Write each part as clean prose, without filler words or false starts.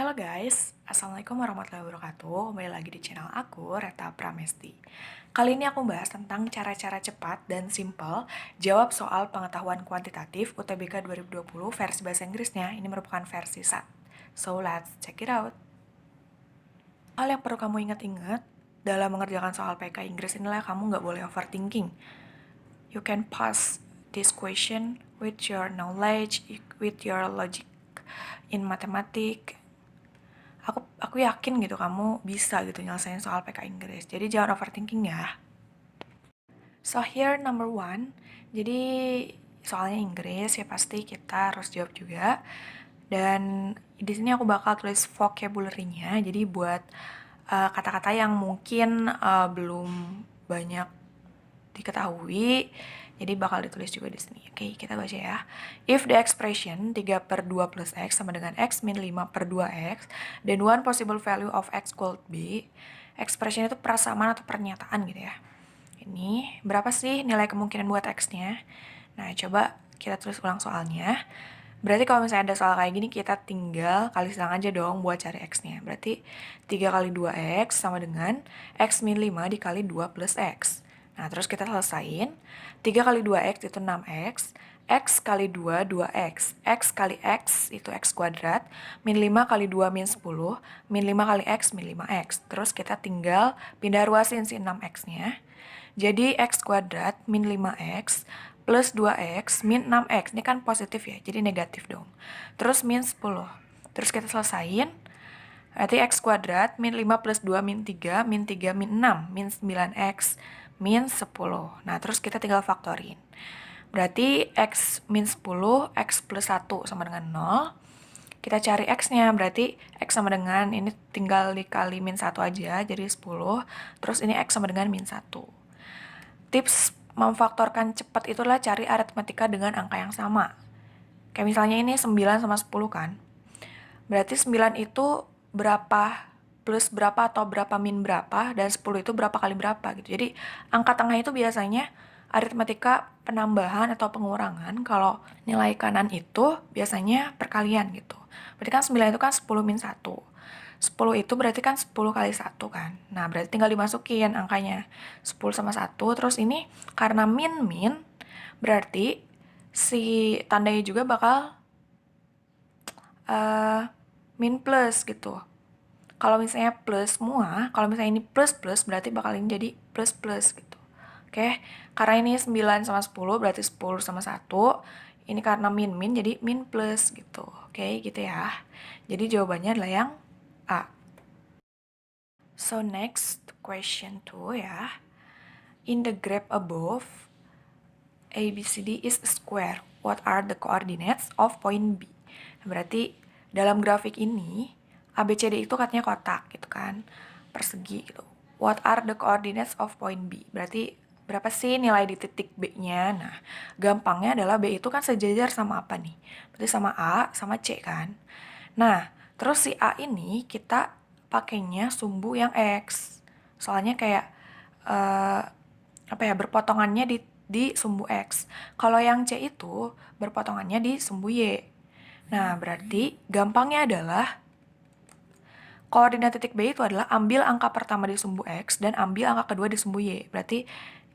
Halo guys, Assalamualaikum warahmatullahi wabarakatuh. Kembali lagi di channel aku, Reta Pramesti. Kali ini aku bahas tentang cara-cara cepat dan simple jawab soal pengetahuan kuantitatif UTBK 2020 versi bahasa Inggrisnya. Ini merupakan versi SAT. So, let's check it out. Hal yang perlu kamu ingat-ingat dalam mengerjakan soal PK Inggris inilah kamu nggak boleh overthinking. You can pass this question with your knowledge, with your logic in mathematics. Aku yakin gitu kamu bisa gitu nyelesain soal PK Inggris. Jadi jangan overthinking ya. So here number one. Jadi soalnya Inggris ya pasti kita harus jawab juga. Dan di sini aku bakal tulis vocabulary-nya. Jadi buat kata-kata yang mungkin belum banyak diketahui, jadi bakal ditulis juga di sini. Oke, kita baca ya. If the expression 3/2 plus X sama dengan X min 5/2X, then one possible value of X could be, expression itu persamaan atau pernyataan gitu ya. Ini berapa sih nilai kemungkinan buat X-nya? Nah, coba kita tulis ulang soalnya. Berarti kalau misalnya ada soal kayak gini, kita tinggal kali silang aja dong buat cari X-nya. Berarti 3 kali 2X sama dengan X min 5 dikali 2 plus X. Nah, terus kita selesain. 3 kali 2X itu 6X. X kali 2, 2X. X kali X itu X kuadrat. Min 5 kali 2, min 10. Min 5 kali X, min 5X. Terus kita tinggal pindah ruasin si 6X-nya. Jadi X kuadrat min 5X plus 2X min 6X. Ini kan positif ya, jadi negatif dong. Terus min 10. Terus kita selesain. Berarti X kuadrat min 5 plus 2 min 3 min 3 min 6 min 9X min 10. Nah, terus kita tinggal faktorin. Berarti X min 10, X plus 1 sama dengan 0. Kita cari X-nya, berarti X sama dengan, ini tinggal dikali min 1 aja, jadi 10. Terus ini X sama dengan min 1. Tips memfaktorkan cepat itulah cari aritmatika dengan angka yang sama. Kayak misalnya ini 9 sama 10 kan. Berarti 9 itu berapa plus berapa atau berapa min berapa, dan 10 itu berapa kali berapa gitu. Jadi angka tengah itu biasanya aritmatika penambahan atau pengurangan. Kalau nilai kanan itu biasanya perkalian gitu. Berarti kan 9 itu kan 10 min 1. 10 itu berarti kan 10 kali 1 kan. Nah, berarti tinggal dimasukin angkanya. 10 sama 1. Terus ini karena min-min, berarti si tandanya juga bakal min plus gitu. Kalau misalnya plus semua, kalau misalnya ini plus-plus, berarti bakal ini jadi plus-plus gitu. Oke, karena ini 9 sama 10, berarti 10 sama 1. Ini karena min-min, jadi min plus gitu. Oke, gitu ya. Jadi jawabannya adalah yang A. So next, question 2 ya. In the graph above, ABCD is a square. What are the coordinates of point B? Berarti dalam grafik ini, ABCD itu katanya kotak gitu kan, persegi gitu. What are the coordinates of point B? Berarti berapa sih nilai di titik B-nya? Nah, gampangnya adalah B itu kan sejajar sama apa nih? Berarti sama A, sama C kan? Nah, terus si A ini kita pakainya sumbu yang X. Soalnya kayak, berpotongannya di sumbu X. Kalau yang C itu berpotongannya di sumbu Y. Nah, berarti gampangnya adalah koordinat titik B itu adalah ambil angka pertama di sumbu X dan ambil angka kedua di sumbu Y. Berarti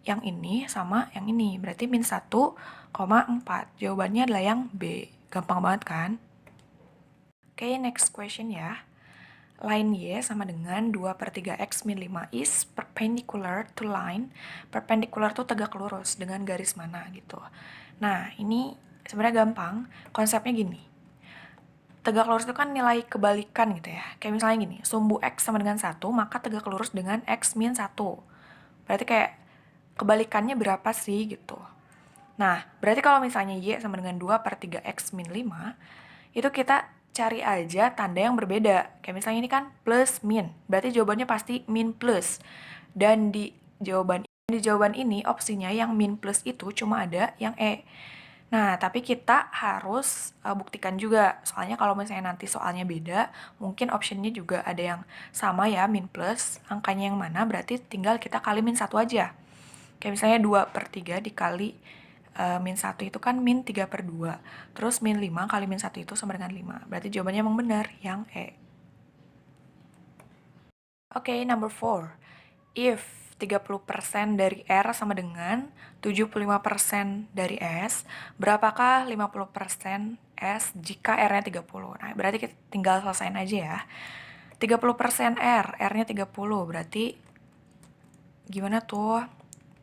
yang ini sama yang ini. Berarti min 1,4. Jawabannya adalah yang B. Gampang banget kan? Oke, next question ya. Line Y sama dengan 2/3X min 5 is perpendicular to line. Perpendicular tuh tegak lurus dengan garis mana gitu. Nah, ini sebenarnya gampang. Konsepnya gini. Tegak lurus itu kan nilai kebalikan gitu ya. Kayak misalnya gini, sumbu X sama dengan 1, maka tegak lurus dengan X min 1. Berarti kayak kebalikannya berapa sih gitu. Nah, berarti kalau misalnya Y sama dengan 2/3X min 5, itu kita cari aja tanda yang berbeda. Kayak misalnya ini kan plus min, berarti jawabannya pasti min plus. Dan di jawaban ini opsinya yang min plus itu cuma ada yang E. Nah, tapi kita harus buktikan juga. Soalnya kalau misalnya nanti soalnya beda, mungkin optionnya juga ada yang sama ya, min plus. Angkanya yang mana, berarti tinggal kita kali min 1 aja. Kayak misalnya 2/3 dikali min 1 itu kan min 3/2. Terus min 5 kali min 1 itu sama dengan 5. Berarti jawabannya emang benar, yang E. Oke, number 4. If 30% dari R sama dengan 75% dari S, berapakah 50% S jika R-nya 30? Nah, berarti kita tinggal selesain aja ya. 30% R-nya 30, berarti gimana tuh?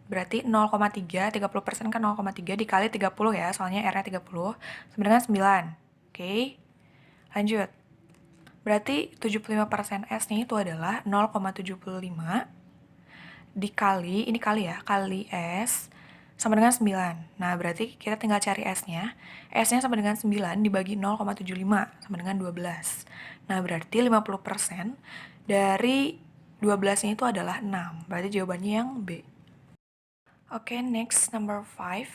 Berarti 0,3, 30% kan 0,3 dikali 30 ya, soalnya R-nya 30, sama dengan 9. Oke, lanjut. Berarti 75% S nih itu adalah 0,75 dikali, ini kali ya, kali S sama dengan 9. Nah, berarti kita tinggal cari S-nya. S-nya sama dengan 9 dibagi 0,75 sama dengan 12. Nah, berarti 50% dari 12-nya itu adalah 6. Berarti jawabannya yang B. Oke, next, number 5.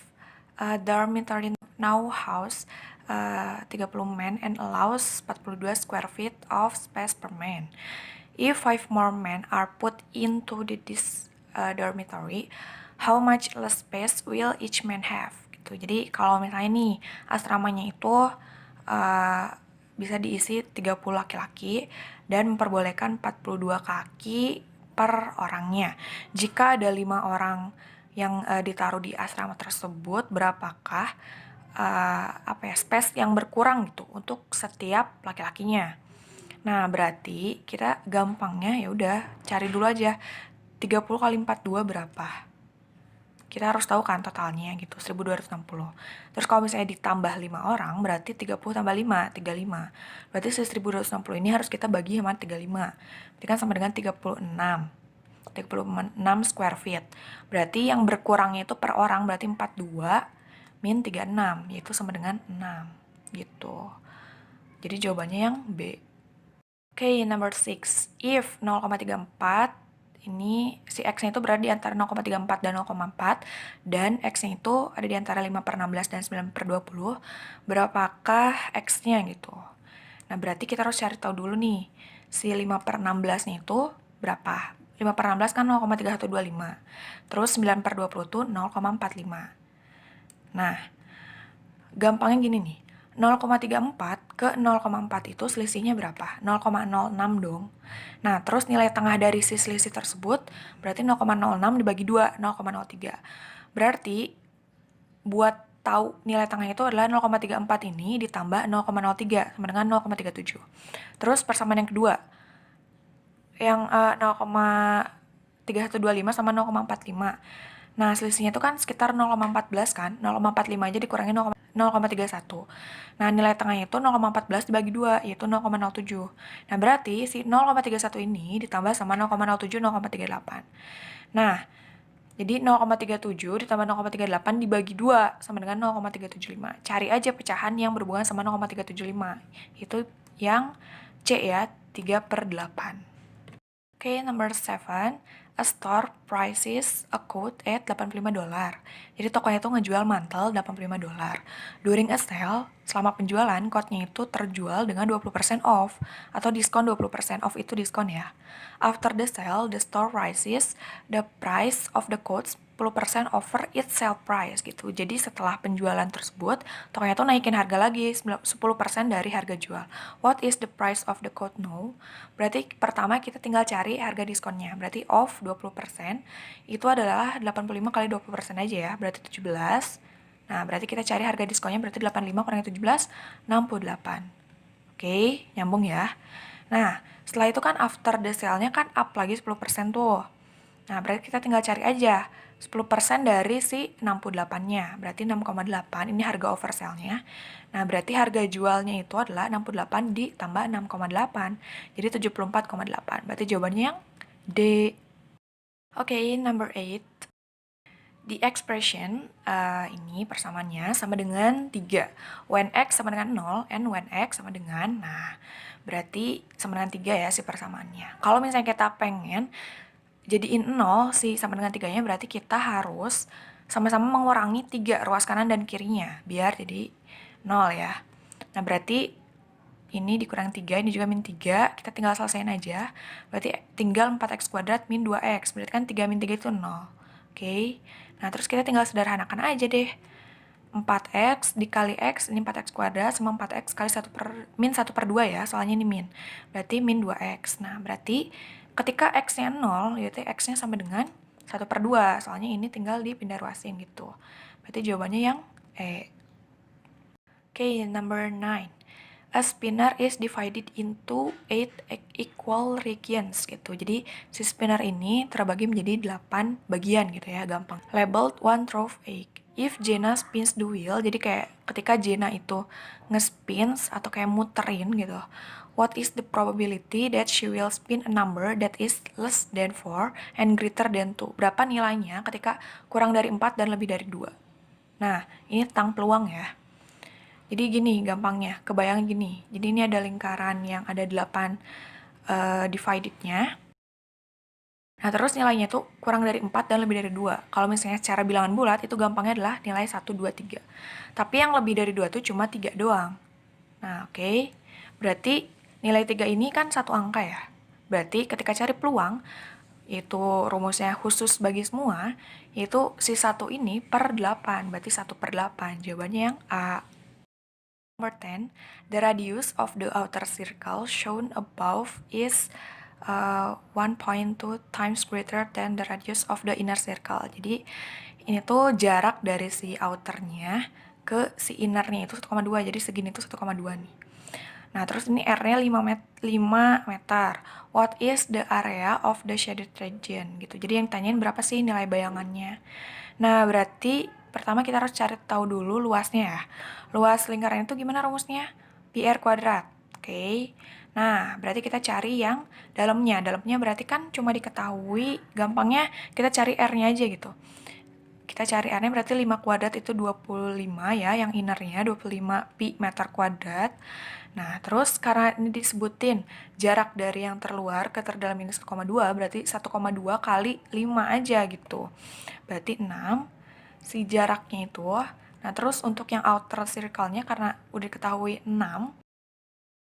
Dormitory now house 30 men and allows 42 square feet of space per man. If 5 more men are put into this dormitory, how much less space will each man have? Gitu. Jadi kalau misalnya nih asramanya itu bisa diisi 30 laki-laki dan memperbolehkan 42 kaki per orangnya. Jika ada 5 orang yang ditaruh di asrama tersebut, berapakah space yang berkurang gitu untuk setiap laki-lakinya. Nah, berarti kita gampangnya ya udah cari dulu aja 30 kali 42 berapa. Kita harus tahu kan totalnya gitu, 1260. Terus kalau misalnya ditambah 5 orang, berarti 30 tambah 5, 35. Berarti 1260 ini harus kita bagi sama 35. Berarti kan sama dengan 36 square feet. Berarti yang berkurangnya itu per orang berarti 42 min 36, yaitu sama dengan 6 gitu. Jadi jawabannya yang B. Oke, number 6. If 0,34 ini si X-nya itu berada di antara 0,34 dan 0,4 dan X-nya itu ada di antara 5/16 dan 9/20, berapakah X-nya gitu. Nah, berarti kita harus cari tahu dulu nih, si 5/16-nya itu berapa? 5/16 kan 0,3125. Terus 9/20 itu 0,45. Nah, gampangnya gini nih. 0,34 ke 0,4 itu selisihnya berapa? 0,06 dong. Nah, terus nilai tengah dari si selisih tersebut berarti 0,06 dibagi 2, 0,03. Berarti buat tahu nilai tengah itu adalah 0,34 ini ditambah 0,03 sama dengan 0,37. Terus persamaan yang kedua, yang 0,3125 sama 0,45. Nah, selisihnya itu kan sekitar 0,14 kan? 0,45 aja dikurangi 0,31. Nah, nilai tengahnya itu 0,14 dibagi 2, yaitu 0,07. Nah, berarti si 0,31 ini ditambah sama 0,07, 0,38. Nah, jadi 0,37 ditambah 0,38 dibagi 2 sama dengan 0,375. Cari aja pecahan yang berhubungan sama 0,375. Itu yang C ya, 3/8. Oke, number 7. A store prices a coat at $85. Jadi tokonya itu ngejual mantel $85. During a sale, selama penjualan, coatnya itu terjual dengan 20% off. Atau diskon 20% off itu diskon ya. After the sale, the store rises the price of the coat 10% over its sale price gitu. Jadi setelah penjualan tersebut, tokonya tuh naikin harga lagi 10% dari harga jual. What is the price of the coat now? Berarti pertama kita tinggal cari harga diskonnya. Berarti off 20% itu adalah 85 kali 20% aja ya. Berarti 17. Nah, berarti kita cari harga diskonnya berarti 85 kurangi 17, 68. Oke, nyambung ya. Nah, setelah itu kan after the sale-nya kan up lagi 10% tuh. Nah, berarti kita tinggal cari aja 10% dari si 68-nya. Berarti 6,8, ini harga oversell-nya. Nah, berarti harga jualnya itu adalah 68 ditambah 6,8. Jadi 74,8. Berarti jawabannya yang D. Oke, number 8. The expression ini persamaannya sama dengan 3. When X sama dengan 0 and when X sama dengan, nah, berarti sama dengan 3 ya si persamaannya. Kalau misalnya kita pengen jadiin 0 si sama dengan 3-nya, berarti kita harus sama-sama mengurangi 3 ruas kanan dan kirinya, biar jadi 0 ya. Nah, berarti ini dikurang 3, ini juga min 3, kita tinggal selesaiin aja. Berarti tinggal 4x kuadrat min 2x, berarti kan 3 min 3 itu 0. Oke, nah terus kita tinggal sederhanakan aja deh. 4x dikali x, ini 4x kuadrat, sama 4x kali min 1/2 ya, soalnya ini min. Berarti min 2x. Nah, berarti Ketika X-nya 0, yaitu X-nya sama dengan 1/2, soalnya ini tinggal dipindah ruasin gitu. Berarti jawabannya yang E. Oke, number 9. A spinner is divided into 8 equal regions gitu. Jadi si spinner ini terbagi menjadi 8 bagian gitu ya, gampang. Labeled one through 8. If Jenna spins the wheel, jadi kayak ketika Jenna itu nge-spins atau kayak muterin gitu. What is the probability that she will spin a number that is less than 4 and greater than 2? Berapa nilainya ketika kurang dari 4 dan lebih dari 2? Nah, ini tentang peluang ya. Jadi gini gampangnya, kebayang gini. Jadi ini ada lingkaran yang ada 8 divided-nya. Nah, terus nilainya tuh kurang dari 4 dan lebih dari 2. Kalau misalnya secara bilangan bulat, itu gampangnya adalah nilai 1, 2, 3. Tapi yang lebih dari 2 tuh cuma 3 doang. Nah, oke. Berarti nilai 3 ini kan satu angka ya. Berarti ketika cari peluang, itu rumusnya khusus bagi semua, itu si 1 ini per 8. Berarti 1/8. Jawabannya yang A. Number 10, the radius of the outer circle shown above is 1.2 times greater than the radius of the inner circle. Jadi ini tuh jarak dari si outernya ke si innernya itu 1,2. Jadi segini tuh 1,2 nih. Nah, terus ini R-nya 5 meter. What is the area of the shaded region? Gitu. Jadi yang tanyain berapa sih nilai bayangannya. Nah, berarti pertama kita harus cari tahu dulu luasnya ya. Luas lingkaran itu gimana rumusnya? Pi R kuadrat. Oke. Nah, berarti kita cari yang dalamnya. Dalamnya berarti kan cuma diketahui, gampangnya kita cari R-nya aja gitu. Kita cari R-nya berarti 5 kuadrat itu 25 ya, yang innernya 25 pi meter kuadrat. Nah, terus karena ini disebutin jarak dari yang terluar ke terdalam ini 1,2, berarti 1,2 kali 5 aja gitu. Berarti 6, si jaraknya itu. Nah, terus untuk yang outer circle-nya karena udah diketahui 6,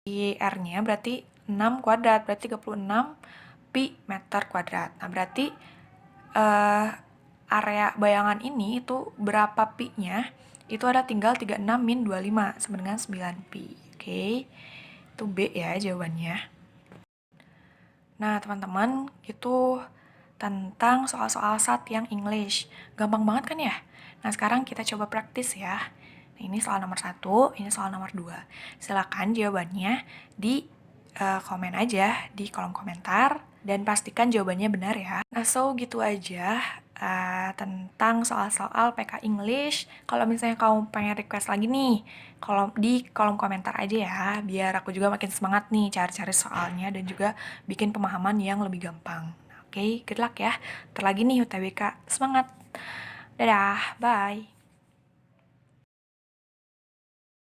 di R-nya berarti 6 kuadrat, berarti 36 pi meter kuadrat. Nah, berarti area bayangan ini itu berapa pi-nya? Itu ada tinggal 36 min 25 sama dengan 9 pi. Oke, itu B ya jawabannya. Nah, teman-teman, itu tentang soal-soal SAT yang English. Gampang banget kan ya? Nah, sekarang kita coba praktis ya. Nah, ini soal nomor 1, ini soal nomor 2. Silakan jawabannya di komen aja di kolom komentar dan pastikan jawabannya benar ya. Nah, so gitu aja tentang soal-soal PK English. Kalau misalnya kamu pengen request lagi nih, di kolom komentar aja ya, biar aku juga makin semangat nih cari-cari soalnya dan juga bikin pemahaman yang lebih gampang. Oke, good luck ya. Terlagi nih UTBK, semangat. Dadah, bye.